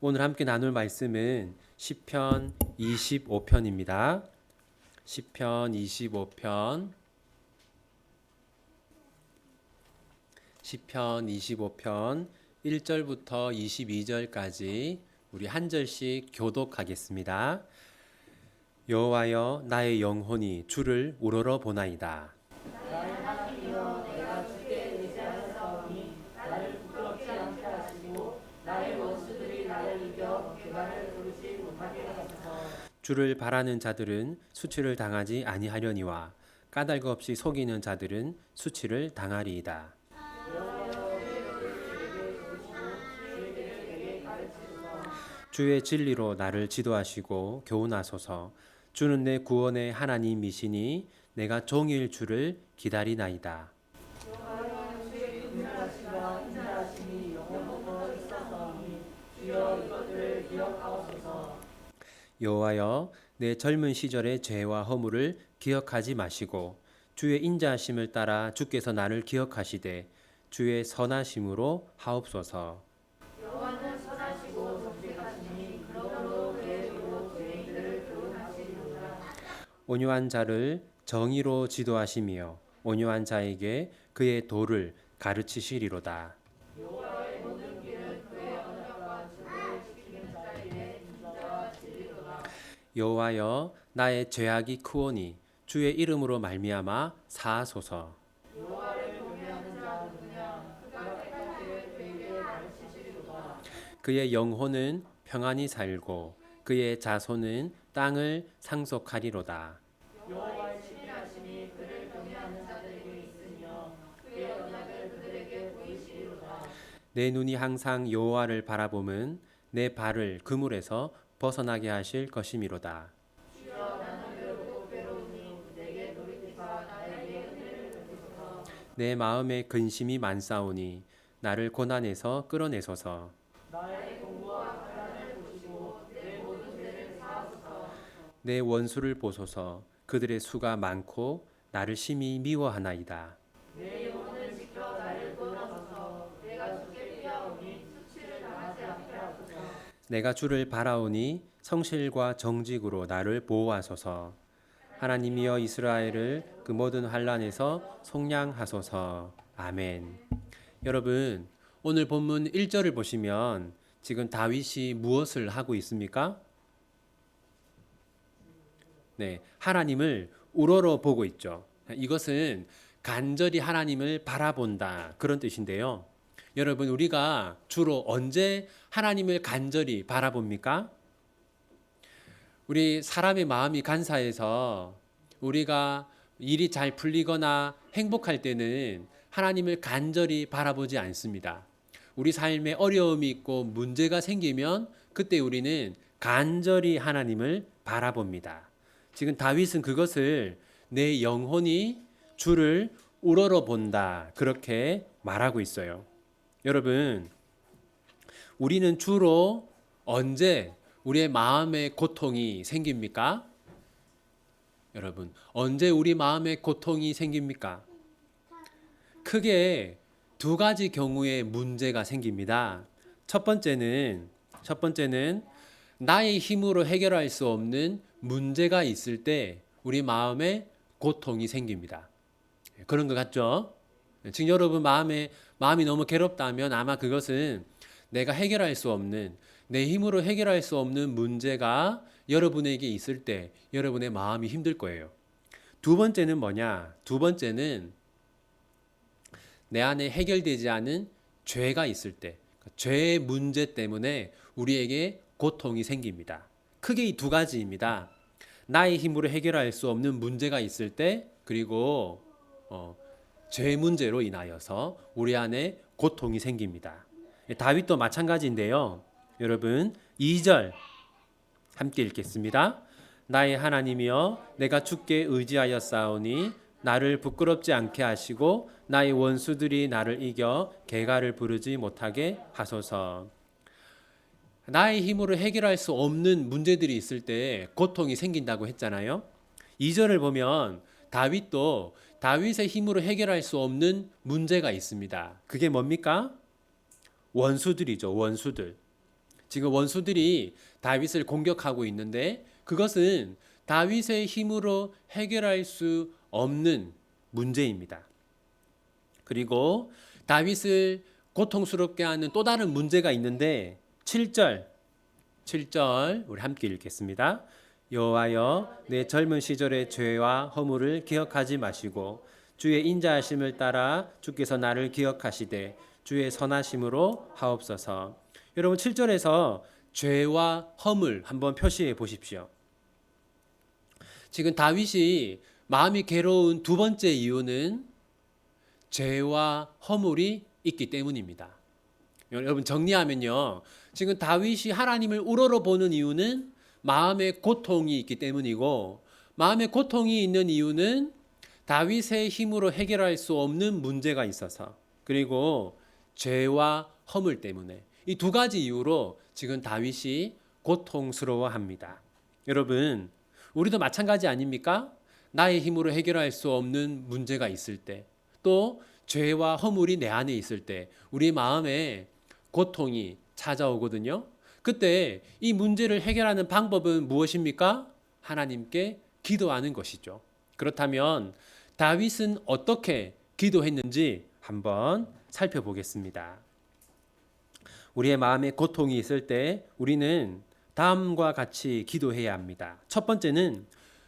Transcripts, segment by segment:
오늘 함께 나눌 말씀은 시편 25편입니다. 시편 25편 1절부터 22절까지 우리 한 절씩 교독하겠습니다. 여호와여, 나의 영혼이 주를 우러러 보나이다. 나의 하나님이여, 내가 주께 의지하였사오니 나를 부끄럽지 않게 하시고 나의 원수들이 나를 이겨 개발을 부르지 못하게 하소서. 주를 바라는 자들은 수치를 당하지 아니하려니와 까닭 없이 속이는 자들은 수치를 당하리이다. 주의 진리로 나를 지도하시고 교훈하소서. 주는 내 구원의 하나님이시니 내가 종일 주를 기다리나이다. 여호와여, 주의 긍휼하심과 인자하심이 영원토록 있사오니 주여 이것들을 기억하옵소서. 여호와여, 내 젊은 시절의 죄와 허물을 기억하지 마시고 주의 인자하심을 따라 주께서 나를 기억하시되 주의 선하심으로 하옵소서. 여호와는 선하시고 정직하시니 그러므로 계획으로 죄인들을 교훈하시리로다. 온유한 자를 정의로 지도하시며 온유한 자에게 그의 도를 가르치시리로다. 여호와의 모든 길은 그의 언약과 주를 지키는 자에게 인자와 진리로다. 여호와여, 나의 죄악이 크오니 주의 이름으로 말미암아 사하소서. 여호와를 경외하는 자 누구냐? 그가 택한 길을 그에게 가르치시리로다. 그의 영혼은 평안히 살고 그의 자손은 땅을 상속하리로다. 여호와의 신실하심이 그를 경외하는 자들에게 있으며 그의 언약을 그들에게 보이시리로다. 내 눈이 항상 여호와를 바라봄은 내 발을 그물에서 벗어나게 하실 것이미로다. 주여, 나는 외롭고 괴로우니 내게 돌이키사 나에게 은혜를 베푸소서. 내 마음에 근심이 많사오니 나를 고난에서 끌어내소서. 나의 공부와 환난을 보시고 내 모든 죄를 사하소서. 내 원수를 보소서. 그들의 수가 많고 나를 심히 미워하나이다. 내 영혼을 지켜 나를 구원하소서. 내가 주께 피하오니 수치를 당하지 않게 하소서. 내가 주를 바라오니 성실과 정직으로 나를 보호하소서. 하나님이여, 이스라엘을 그 모든 환난에서 속량하소서. 아멘. 여러분, 오늘 본문 1절을 보시면 지금 다윗이 무엇을 하고 있습니까? 네, 하나님을 우러러 보고 있죠. 이것은 간절히 하나님을 바라본다, 그런 뜻인데요. 여러분, 우리가 주로 언제 하나님을 간절히 바라봅니까? 우리 사람의 마음이 간사해서 우리가 일이 잘 풀리거나 행복할 때는 하나님을 간절히 바라보지 않습니다. 우리 삶에 어려움이 있고 문제가 생기면 그때 우리는 간절히 하나님을 바라봅니다. 지금 다윗은 그것을 내 영혼이 주를 우러러 본다, 그렇게 말하고 있어요. 여러분, 우리는 주로 언제 우리의 마음에 고통이 생깁니까? 여러분, 언제 우리 마음에 고통이 생깁니까? 크게 두 가지 경우에 문제가 생깁니다. 첫 번째는 나의 힘으로 해결할 수 없는 문제가 있을 때 우리 마음에 고통이 생깁니다. 그런 것 같죠? 지금 여러분 마음이 너무 괴롭다면 아마 그것은 내가 해결할 수 없는, 내 힘으로 해결할 수 없는 문제가 여러분에게 있을 때 여러분의 마음이 힘들 거예요. 두 번째는 뭐냐? 두 번째는 내 안에 해결되지 않은 죄가 있을 때, 죄의 문제 때문에 우리에게 고통이 생깁니다. 크게 이 두 가지입니다. 나의 힘으로 해결할 수 없는 문제가 있을 때, 그리고 죄 문제로 인하여서 우리 안에 고통이 생깁니다. 다윗도 마찬가지인데요. 여러분, 2절 함께 읽겠습니다. 나의 하나님이여, 내가 주께 의지하였사오니 나를 부끄럽지 않게 하시고 나의 원수들이 나를 이겨 개가를 부르지 못하게 하소서. 나의 힘으로 해결할 수 없는 문제들이 있을 때 고통이 생긴다고 했잖아요. 2절을 보면 다윗도 다윗의 힘으로 해결할 수 없는 문제가 있습니다. 그게 뭡니까? 원수들이죠, 원수들. 지금 원수들이 다윗을 공격하고 있는데 그것은 다윗의 힘으로 해결할 수 없는 문제입니다. 그리고 다윗을 고통스럽게 하는 또 다른 문제가 있는데 7절 우리 함께 읽겠습니다. 여호와여 내 젊은 시절의 죄와 허물을 기억하지 마시고 주의 인자하심을 따라 주께서 나를 기억하시되 주의 선하심으로 하옵소서. 여러분 7절에서 죄와 허물 한번 표시해 보십시오. 지금 다윗이 마음이 괴로운 두 번째 이유는 죄와 허물이 있기 때문입니다. 여러분 정리하면요. 지금 다윗이 하나님을 우러러보는 이유는 마음의 고통이 있기 때문이고 마음의 고통이 있는 이유는 다윗의 힘으로 해결할 수 없는 문제가 있어서 그리고 죄와 허물 때문에 이 두 가지 이유로 지금 다윗이 고통스러워합니다. 여러분 우리도 마찬가지 아닙니까? 나의 힘으로 해결할 수 없는 문제가 있을 때 또 죄와 허물이 내 안에 있을 때 우리 마음에 고통이 찾아오거든요. 그때 이 문제를 해결하는 방법은 무엇입니까? 하나님께 기도하는 것이죠. 그렇다면 다윗은 어떻게 기도했는지 한번 살펴보겠습니다. 우리의 마음에 고통이 있을 때 우리는 다음과 같이 기도해야 합니다. 첫 번째는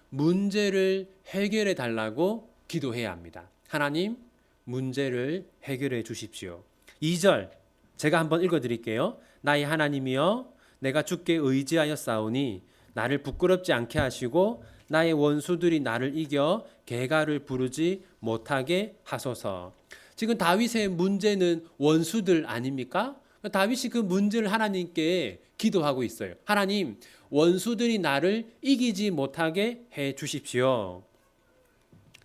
문제를 해결해 달라고 기도해야 합니다. 하나님, 문제를 해결해 주십시오. 2절 제가 한번 읽어드릴게요. 나의 하나님이여 내가 주께 의지하여 싸우니 나를 부끄럽지 않게 하시고 나의 원수들이 나를 이겨 개가를 부르지 못하게 하소서. 지금 다윗의 문제는 원수들 아닙니까? 다윗이 그 문제를 하나님께 기도하고 있어요. 하나님, 원수들이 나를 이기지 못하게 해 주십시오.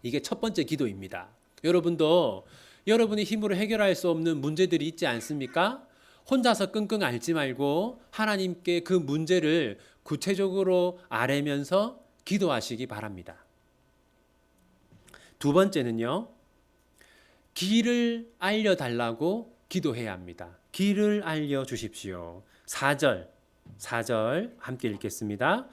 이게 첫 번째 기도입니다. 여러분도 여러분의 힘으로 해결할 수 없는 문제들이 있지 않습니까? 혼자서 끙끙 앓지 말고 하나님께 그 문제를 구체적으로 아뢰면서 기도하시기 바랍니다. 두 번째는요. 길을 알려달라고 기도해야 합니다. 길을 알려주십시오. 4절 함께 읽겠습니다.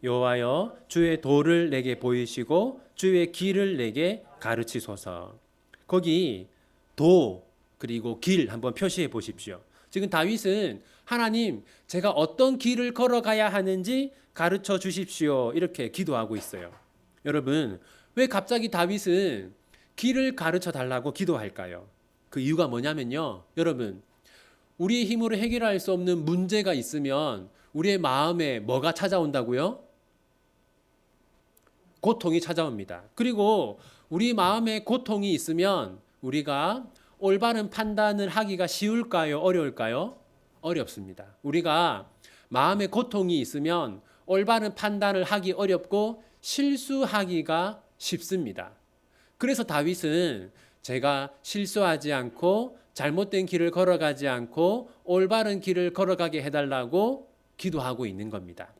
여호와여 주의 도를 내게 보이시고 주의 길을 내게 가르치소서. 거기 도 그리고 길 한번 표시해 보십시오. 지금 다윗은 하나님 제가 어떤 길을 걸어가야 하는지 가르쳐 주십시오 이렇게 기도하고 있어요. 여러분 왜 갑자기 다윗은 길을 가르쳐 달라고 기도할까요? 그 이유가 뭐냐면요. 여러분 우리의 힘으로 해결할 수 없는 문제가 있으면 우리의 마음에 뭐가 찾아온다고요? 고통이 찾아옵니다. 그리고 우리 마음에 고통이 있으면 우리가 올바른 판단을 하기가 쉬울까요? 어려울까요? 어렵습니다. 우리가 마음에 고통이 있으면 올바른 판단을 하기 어렵고 실수하기가 쉽습니다. 그래서 다윗은 제가 실수하지 않고 잘못된 길을 걸어가지 않고 올바른 길을 걸어가게 해달라고 기도하고 있는 겁니다.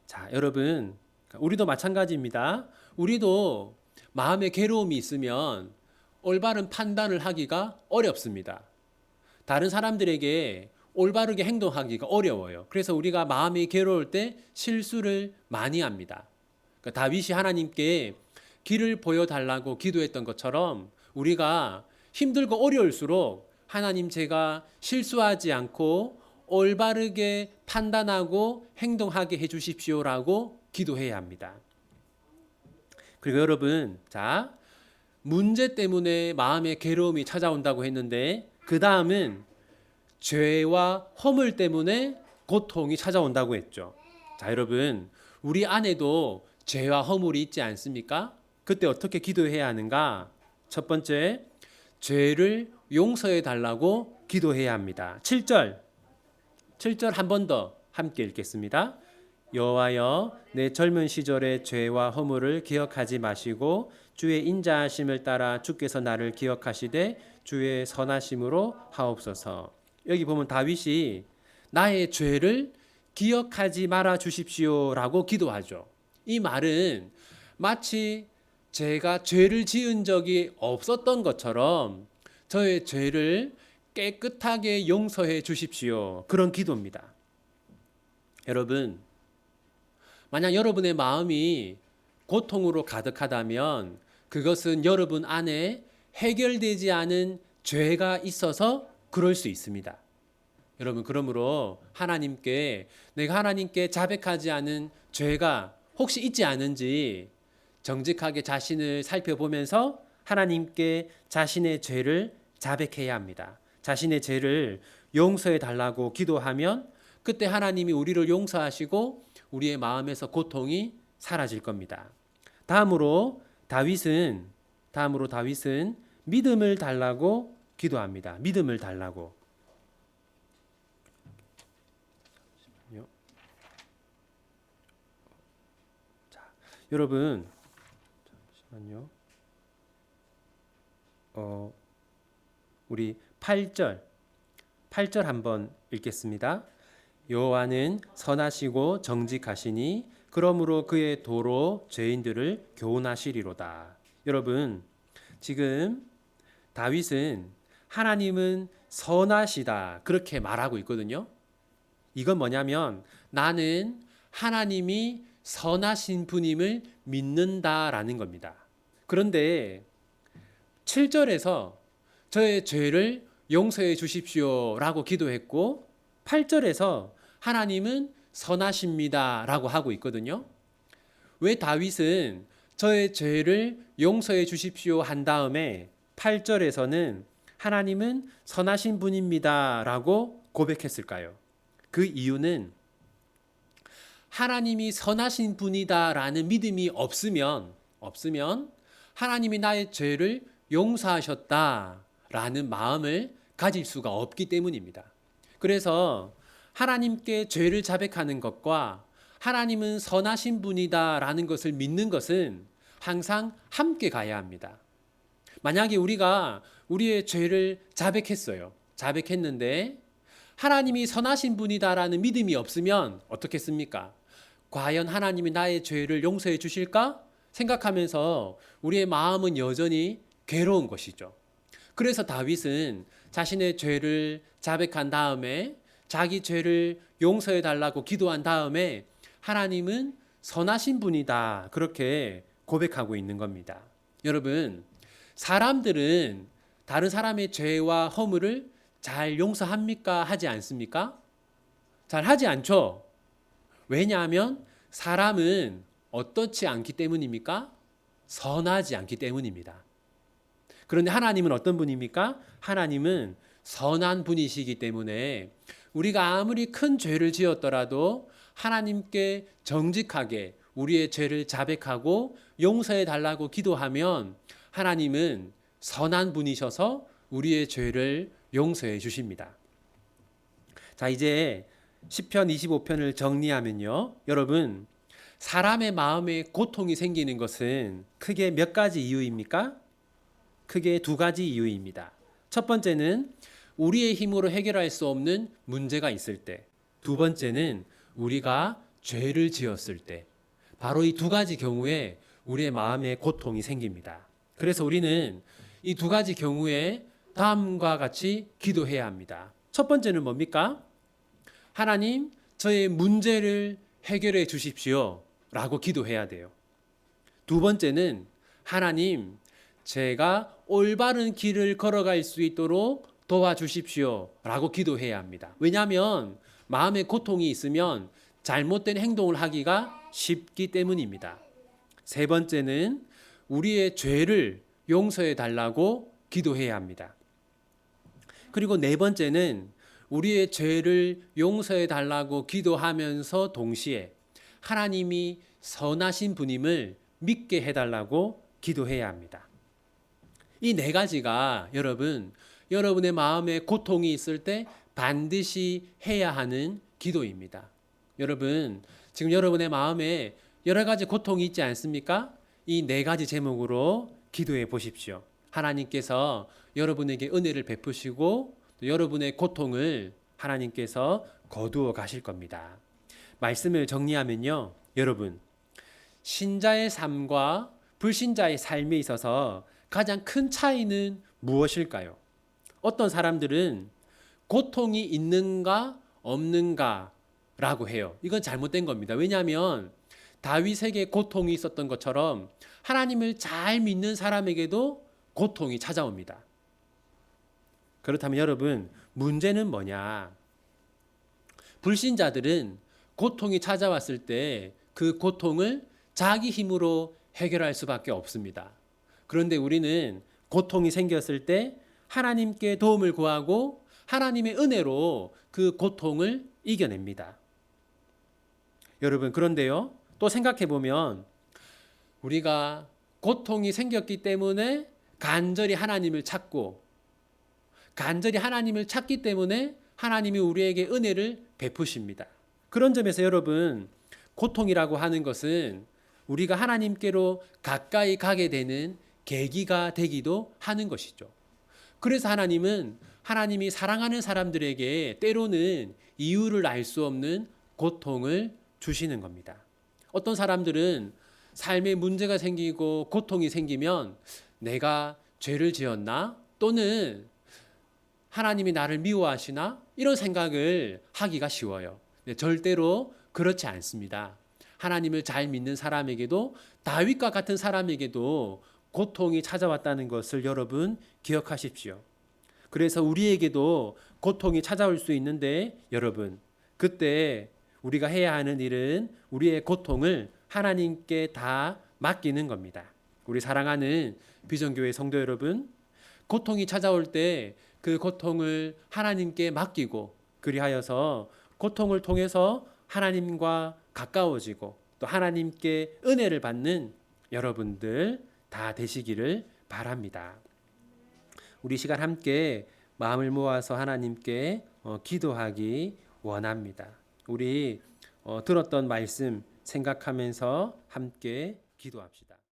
자, 여러분, 우리도 마찬가지입니다. 우리도 마음에 괴로움이 있으면 올바른 판단을 하기가 어렵습니다. 다른 사람들에게 올바르게 행동하기가 어려워요. 그래서 우리가 마음이 괴로울 때 실수를 많이 합니다. 그러니까 다윗이 하나님께 길을 보여달라고 기도했던 것처럼 우리가 힘들고 어려울수록 하나님 제가 실수하지 않고 올바르게 판단하고 행동하게 해주십시오라고 기도해야 합니다. 그리고 여러분, 자, 문제 때문에 마음의 괴로움이 찾아온다고 했는데 그 다음은 죄와 허물 때문에 고통이 찾아온다고 했죠. 자, 여러분, 우리 안에도 죄와 허물이 있지 않습니까? 그때 어떻게 기도해야 하는가? 첫 번째, 죄를 용서해 달라고 기도해야 합니다. 7절 한 번 더 함께 읽겠습니다. 여호와여 내 젊은 시절의 죄와 허물을 기억하지 마시고 주의 인자하심을 따라 주께서 나를 기억하시되 주의 선하심으로 하옵소서. 여기 보면 다윗이 나의 죄를 기억하지 말아 주십시오라고 기도하죠. 이 말은 마치 제가 죄를 지은 적이 없었던 것처럼 저의 죄를 깨끗하게 용서해 주십시오. 그런 기도입니다. 여러분, 만약 여러분의 마음이 고통으로 가득하다면 그것은 여러분 안에 해결되지 않은 죄가 있어서 그럴 수 있습니다. 여러분, 그러므로 내가 하나님께 자백하지 않은 죄가 혹시 있지 않은지 정직하게 자신을 살펴보면서 하나님께 자신의 죄를 자백해야 합니다. 자신의 죄를 용서해 달라고 기도하면 그때 하나님이 우리를 용서하시고 우리의 마음에서 고통이 사라질 겁니다. 다음으로 다윗은 믿음을 달라고 기도합니다. 믿음을 달라고. 자, 여러분, 잠시만요. 우리 8절 한번 읽겠습니다. 여호와는 선하시고 정직하시니 그러므로 그의 도로 죄인들을 교훈하시리로다. 여러분, 지금 다윗은 하나님은 선하시다 그렇게 말하고 있거든요. 이건 뭐냐면 나는 하나님이 선하신 분임을 믿는다라는 겁니다. 그런데 7절에서 저의 죄를 용서해 주십시오라고 기도했고 8절에서 하나님은 선하십니다라고 하고 있거든요. 왜 다윗은 저의 죄를 용서해 주십시오 한 다음에 8절에서는 하나님은 선하신 분입니다라고 고백했을까요? 그 이유는 하나님이 선하신 분이다라는 믿음이 없으면 하나님이 나의 죄를 용서하셨다라는 마음을 가질 수가 없기 때문입니다. 그래서 하나님께 죄를 자백하는 것과 하나님은 선하신 분이다라는 것을 믿는 것은 항상 함께 가야 합니다. 만약에 우리가 우리의 죄를 자백했는데 하나님이 선하신 분이다라는 믿음이 없으면 어떻겠습니까? 과연 하나님이 나의 죄를 용서해 주실까? 생각하면서 우리의 마음은 여전히 괴로운 것이죠. 그래서 다윗은 자신의 죄를 자백한 다음에 자기 죄를 용서해 달라고 기도한 다음에 하나님은 선하신 분이다 그렇게 고백하고 있는 겁니다. 여러분, 사람들은 다른 사람의 죄와 허물을 잘 용서합니까? 하지 않습니까? 잘 하지 않죠. 왜냐하면 사람은 어떻지 않기 때문입니까? 선하지 않기 때문입니다. 그런데 하나님은 어떤 분입니까? 하나님은 선한 분이시기 때문에 우리가 아무리 큰 죄를 지었더라도 하나님께 정직하게 우리의 죄를 자백하고 용서해 달라고 기도하면 하나님은 선한 분이셔서 우리의 죄를 용서해 주십니다. 자, 이제 시편 25편을 정리하면요. 여러분, 사람의 마음에 고통이 생기는 것은 크게 몇 가지 이유입니까? 크게 두 가지 이유입니다. 첫 번째는 우리의 힘으로 해결할 수 없는 문제가 있을 때, 두 번째는 우리가 죄를 지었을 때, 바로 이 두 가지 경우에 우리의 마음에 고통이 생깁니다. 그래서 우리는 이 두 가지 경우에 다음과 같이 기도해야 합니다. 첫 번째는 뭡니까? 하나님, 저의 문제를 해결해 주십시오 라고 기도해야 돼요. 두 번째는 하나님, 제가 올바른 길을 걸어갈 수 있도록 도와주십시오 라고 기도해야 합니다. 왜냐하면 마음에 고통이 있으면 잘못된 행동을 하기가 쉽기 때문입니다. 세 번째는 우리의 죄를 용서해 달라고 기도해야 합니다. 그리고 네 번째는 우리의 죄를 용서해 달라고 기도하면서 동시에 하나님이 선하신 분임을 믿게 해달라고 기도해야 합니다. 이 네 가지가 여러분의 마음에 고통이 있을 때 반드시 해야 하는 기도입니다. 여러분, 지금 여러분의 마음에 여러 가지 고통이 있지 않습니까? 이 네 가지 제목으로 기도해 보십시오. 하나님께서 여러분에게 은혜를 베푸시고 또 여러분의 고통을 하나님께서 거두어 가실 겁니다. 말씀을 정리하면요. 여러분, 신자의 삶과 불신자의 삶에 있어서 가장 큰 차이는 무엇일까요? 어떤 사람들은 고통이 있는가 없는가라고 해요. 이건 잘못된 겁니다. 왜냐하면 다윗에게 고통이 있었던 것처럼 하나님을 잘 믿는 사람에게도 고통이 찾아옵니다. 그렇다면 여러분, 문제는 뭐냐? 불신자들은 고통이 찾아왔을 때 그 고통을 자기 힘으로 해결할 수밖에 없습니다. 그런데 우리는 고통이 생겼을 때 하나님께 도움을 구하고 하나님의 은혜로 그 고통을 이겨냅니다. 여러분, 그런데요, 또 생각해 보면 우리가 고통이 생겼기 때문에 간절히 하나님을 찾고 간절히 하나님을 찾기 때문에 하나님이 우리에게 은혜를 베푸십니다. 그런 점에서 여러분, 고통이라고 하는 것은 우리가 하나님께로 가까이 가게 되는 계기가 되기도 하는 것이죠. 그래서 하나님은 하나님이 사랑하는 사람들에게 때로는 이유를 알 수 없는 고통을 주시는 겁니다. 어떤 사람들은 삶에 문제가 생기고 고통이 생기면 내가 죄를 지었나? 또는 하나님이 나를 미워하시나? 이런 생각을 하기가 쉬워요. 절대로 그렇지 않습니다. 하나님을 잘 믿는 사람에게도 다윗과 같은 사람에게도 고통이 찾아왔다는 것을 여러분 기억하십시오. 그래서 우리에게도 고통이 찾아올 수 있는데 여러분, 그때 우리가 해야 하는 일은 우리의 고통을 하나님께 다 맡기는 겁니다. 우리 사랑하는 비전교회 성도 여러분, 고통이 찾아올 때 그 고통을 하나님께 맡기고 그리하여서 고통을 통해서 하나님과 가까워지고 또 하나님께 은혜를 받는 여러분들 다 되시기를 바랍니다. 우리 시간 함께 마음을 모아서 하나님께 기도하기 원합니다. 우리 들었던 말씀 생각하면서 함께 기도합시다.